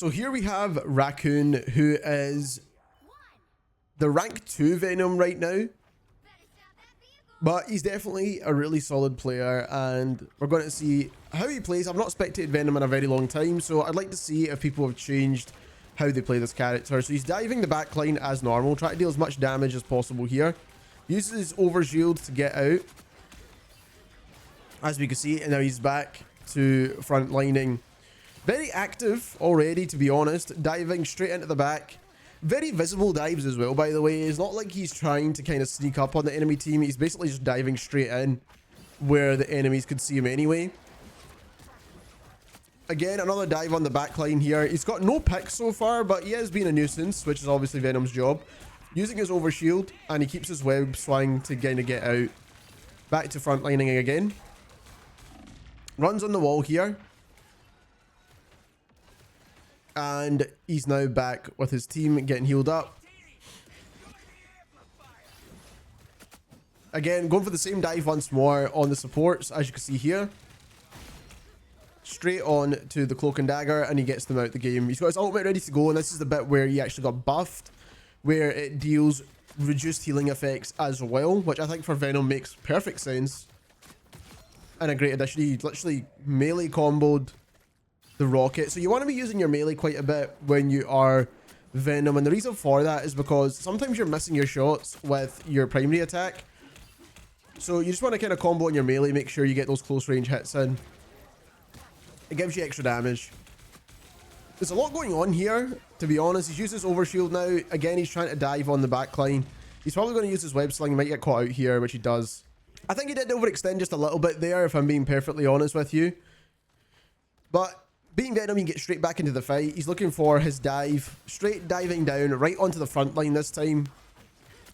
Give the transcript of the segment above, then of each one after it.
So here we have Raccoon, who is the rank 2 Venom right now. But he's definitely a really solid player, and we're going to see how he plays. I've not spectated Venom in a very long time, so I'd like to see if people have changed how they play this character. So he's diving the backline as normal, trying to deal as much damage as possible here. Uses his overshield to get out, as we can see, and now he's back to front lining. Very active already, to be honest, diving straight into the back. Very visible dives as well, by the way. It's not like he's trying to kind of sneak up on the enemy team. He's basically just diving straight in where the enemies could see him anyway. Again, another dive on the backline here. He's got no picks so far, but he has been a nuisance, which is obviously Venom's job. Using his overshield, and he keeps his web swing to kind of get out. Back to frontlining again. Runs on the wall here. And he's now back with his team getting healed up. Again, going for the same dive once more on the supports, as you can see here. Straight on to the cloak and dagger, and he gets them out the game. He's got his ultimate ready to go, and this is the bit where he actually got buffed, where it deals reduced healing effects as well, which I think for Venom makes perfect sense. And a great addition. He literally melee comboed the rocket. So you want to be using your melee quite a bit when you are Venom, and the reason for that is because sometimes you're missing your shots with your primary attack. So you just want to kind of combo on your melee, make sure you get those close range hits in. It gives you extra damage. There's a lot going on here, to be honest. He's used his overshield now. Again, he's trying to dive on the backline. He's probably going to use his web sling. He might get caught out here, which he does. I think he did overextend just a little bit there, if I'm being perfectly honest with you. But being Venom, he can get straight back into the fight. He's looking for his dive. Straight diving down right onto the front line this time.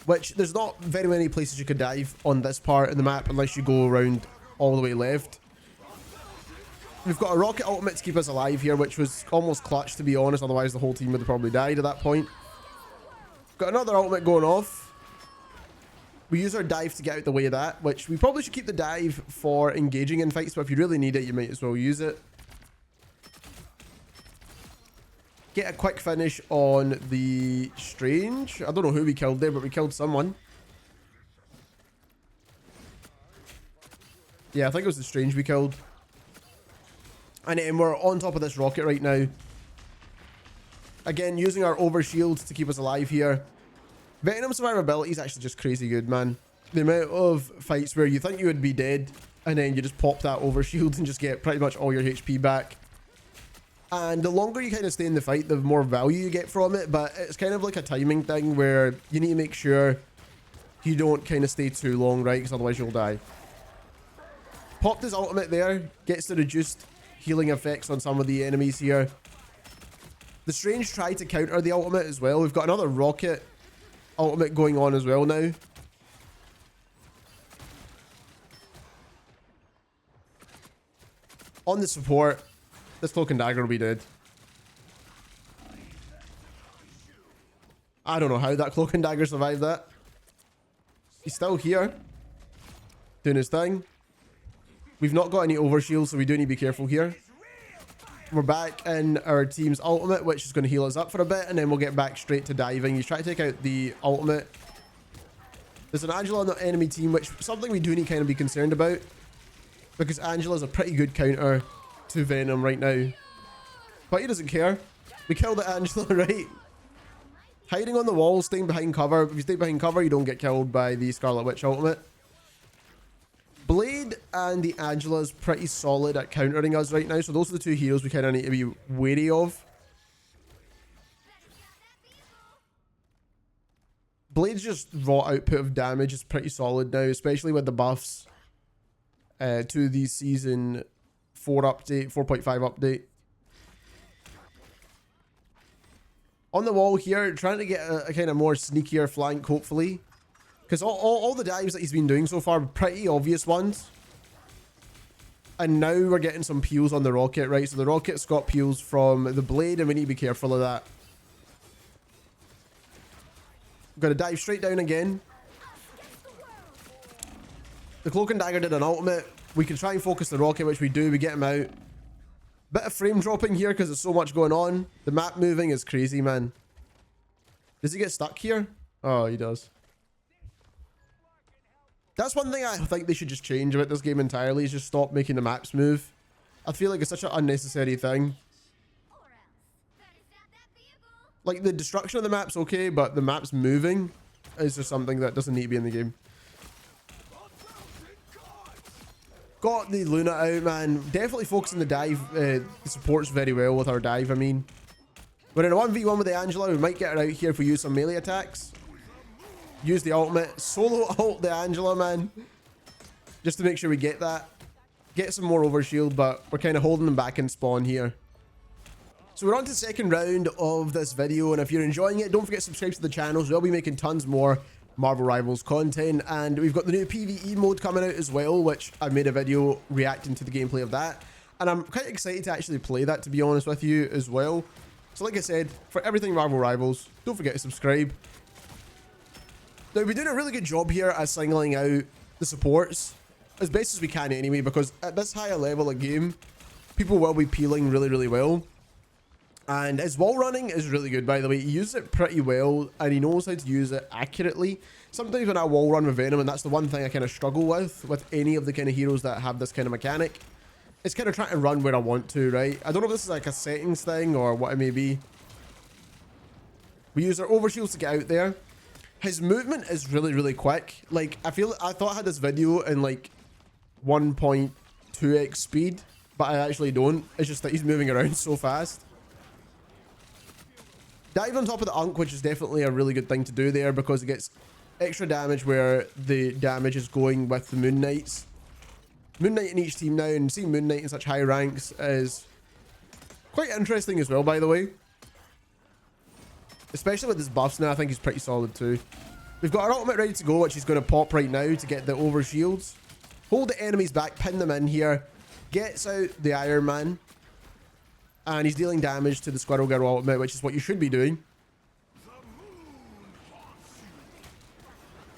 Which, there's not very many places you could dive on this part of the map unless you go around all the way left. We've got a rocket ultimate to keep us alive here, which was almost clutch, to be honest. Otherwise, the whole team would have probably died at that point. Got another ultimate going off. We use our dive to get out the way of that, which we probably should keep the dive for engaging in fights, but if you really need it, you might as well use it. Get a quick finish on the Strange. I don't know who we killed there, but we killed someone. Yeah, I think it was the Strange we killed. And then we're on top of this rocket right now. Again, using our overshield to keep us alive here. Venom survivability is actually just crazy good, man. The amount of fights where you think you would be dead, and then you just pop that overshield and just get pretty much all your HP back. And the longer you kind of stay in the fight, the more value you get from it. But it's kind of like a timing thing where you need to make sure you don't kind of stay too long, right? Because otherwise you'll die. Popped his ultimate there. Gets the reduced healing effects on some of the enemies here. The Strange tried to counter the ultimate as well. We've got another rocket ultimate going on as well now. On the support, this cloak and dagger will be dead. I don't know how that cloak and dagger survived that. He's still here, doing his thing. We've not got any overshield, so we do need to be careful here. We're back in our team's ultimate, which is going to heal us up for a bit, and then we'll get back straight to diving. He's trying to take out the ultimate. There's an Angela on the enemy team, which is something we do need to kind of be concerned about, because Angela's a pretty good counter to Venom right now. But he doesn't care. We killed the Angela, right? Hiding on the wall, staying behind cover. If you stay behind cover, you don't get killed by the Scarlet Witch ultimate. Blade and the Angela's pretty solid at countering us right now, so those are the two heroes we kind of need to be wary of. Blade's just raw output of damage is pretty solid now, especially with the buffs to the Season 4 update, 4.5 update. On the wall here, trying to get a kind of more sneakier flank, hopefully. Because all the dives that he's been doing so far are pretty obvious ones. And now we're getting some peels on the rocket, right? So the rocket's got peels from the blade, and we need to be careful of that. Got to dive straight down again. The cloak and dagger did an ultimate. We can try and focus the rocket, which we do. We get him out. Bit of frame dropping here because there's so much going on. The map moving is crazy, man. Does he get stuck here? Oh, he does. That's one thing I think they should just change about this game entirely, is just stop making the maps move. I feel like it's such an unnecessary thing. Like, the destruction of the map's okay, but the maps moving is just something that doesn't need to be in the game. Got the Luna out, man. Definitely focusing the dive. The supports very well with our dive, I mean. We're in a 1v1 with the Angela. We might get her out here if we use some melee attacks. Use the ultimate. Solo ult the Angela, man. Just to make sure we get that. Get some more overshield, but we're kind of holding them back in spawn here. So we're on to the second round of this video, and if you're enjoying it, don't forget to subscribe to the channel. We'll be making tons more Marvel Rivals content, and we've got the new PvE mode coming out as well, which I made a video reacting to the gameplay of that, and I'm quite excited to actually play that, to be honest with you, as well. So like I said, for everything Marvel Rivals, don't forget to subscribe. Now, we're doing a really good job here at singling out the supports as best as we can anyway, because at this higher level of game, people will be peeling really, really well. And his wall running is really good, by the way. He uses it pretty well, and he knows how to use it accurately. Sometimes when I wall run with Venom, and that's the one thing I kind of struggle with any of the kind of heroes that have this kind of mechanic, it's kind of trying to run where I want to, right? I don't know if this is like a settings thing or what it may be. We use our overshields to get out there. His movement is really, really quick. Like, I thought I had this video in like 1.2x speed, but I actually don't. It's just that he's moving around so fast. Dive on top of the Unk, which is definitely a really good thing to do there, because it gets extra damage where the damage is going with the Moon Knights. Moon Knight in each team now, and seeing Moon Knight in such high ranks is quite interesting as well, by the way. Especially with his buffs now, I think he's pretty solid too. We've got our ultimate ready to go, which he's going to pop right now to get the overshields. Hold the enemies back, pin them in here. Gets out the Iron Man. And he's dealing damage to the Squirrel Girl ultimate, which is what you should be doing.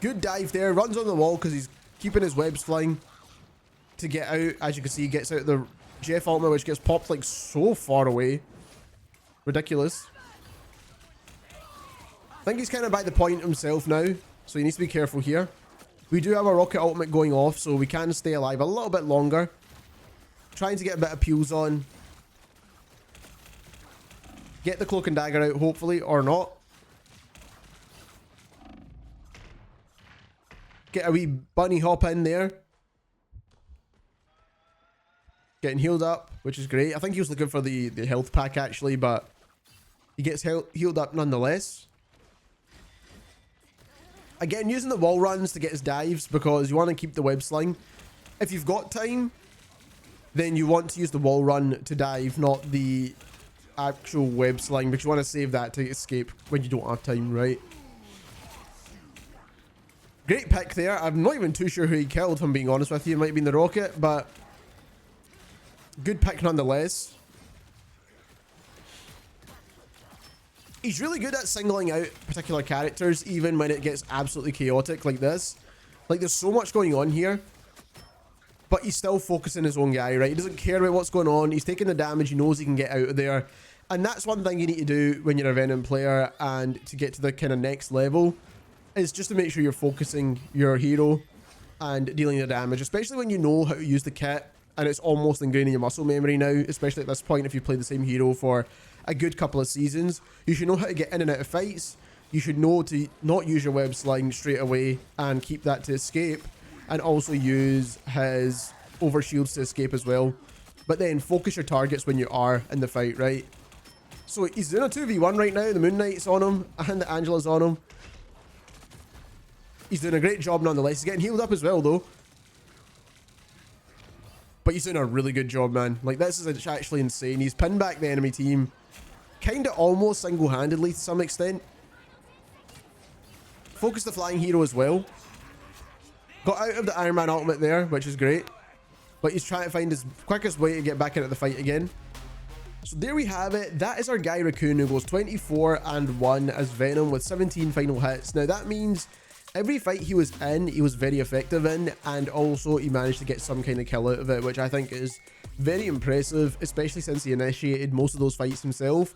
Good dive there. Runs on the wall because he's keeping his webs flying to get out. As you can see, he gets out the Jeff ultimate, which gets popped like so far away. Ridiculous. I think he's kind of by the point himself now, so he needs to be careful here. We do have a rocket ultimate going off, so we can stay alive a little bit longer. Trying to get a bit of peels on. Get the cloak and dagger out, hopefully, or not. Get a wee bunny hop in there. Getting healed up, which is great. I think he was looking for the health pack, actually, but he gets healed up nonetheless. Again, using the wall runs to get his dives, because you want to keep the web sling. If you've got time, then you want to use the wall run to dive, not the actual web sling, because you want to save that to escape when you don't have time, right? Great pick there. I'm not even too sure who he killed, if I'm being honest with you. It might have been the rocket, but good pick nonetheless. He's really good at singling out particular characters, even when it gets absolutely chaotic like this. Like, there's so much going on here, but he's still focusing his own guy, right? He doesn't care about what's going on. He's taking the damage. He knows he can get out of there. And that's one thing you need to do when you're a Venom player, and to get to the kind of next level, is just to make sure you're focusing your hero and dealing the damage, especially when you know how to use the kit and it's almost ingrained in your muscle memory now, especially at this point. If you play the same hero for a good couple of seasons, you should know how to get in and out of fights. You should know to not use your web sling straight away and keep that to escape, and also use his overshields to escape as well. But then focus your targets when you are in the fight, right? So he's doing a 2v1 right now. The Moon Knight's on him and the Angela's on him. He's doing a great job nonetheless. He's getting healed up as well, though. But he's doing a really good job, man. Like, this is actually insane. He's pinned back the enemy team, kind of almost single-handedly to some extent. Focus the flying hero as well. Got out of the Iron Man ultimate there, which is great. But he's trying to find his quickest way to get back into the fight again. So there we have it. That is our guy Raccoon, who goes 24-1 as Venom with 17 final hits. Now that means every fight he was in, he was very effective in, and also he managed to get some kind of kill out of it, which I think is very impressive, especially since he initiated most of those fights himself.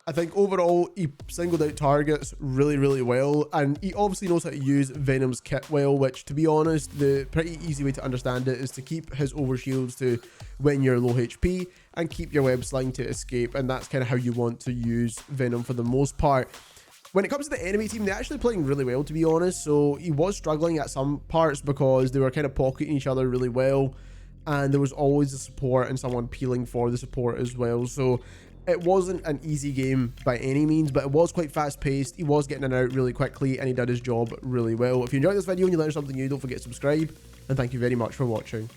I think overall he singled out targets really well, and he obviously knows how to use Venom's kit well, which, to be honest, the pretty easy way to understand it is to keep his overshields to when you're low HP and keep your web sling to escape, and that's kind of how you want to use Venom for the most part. When it comes to the enemy team, they're actually playing really well, to be honest. So he was struggling at some parts because they were kind of pocketing each other really well, and there was always a support and someone peeling for the support as well. So it wasn't an easy game by any means, but it was quite fast paced. He was getting in and out really quickly, and he did his job really well. If you enjoyed this video and you learned something new, don't forget to subscribe, and thank you very much for watching.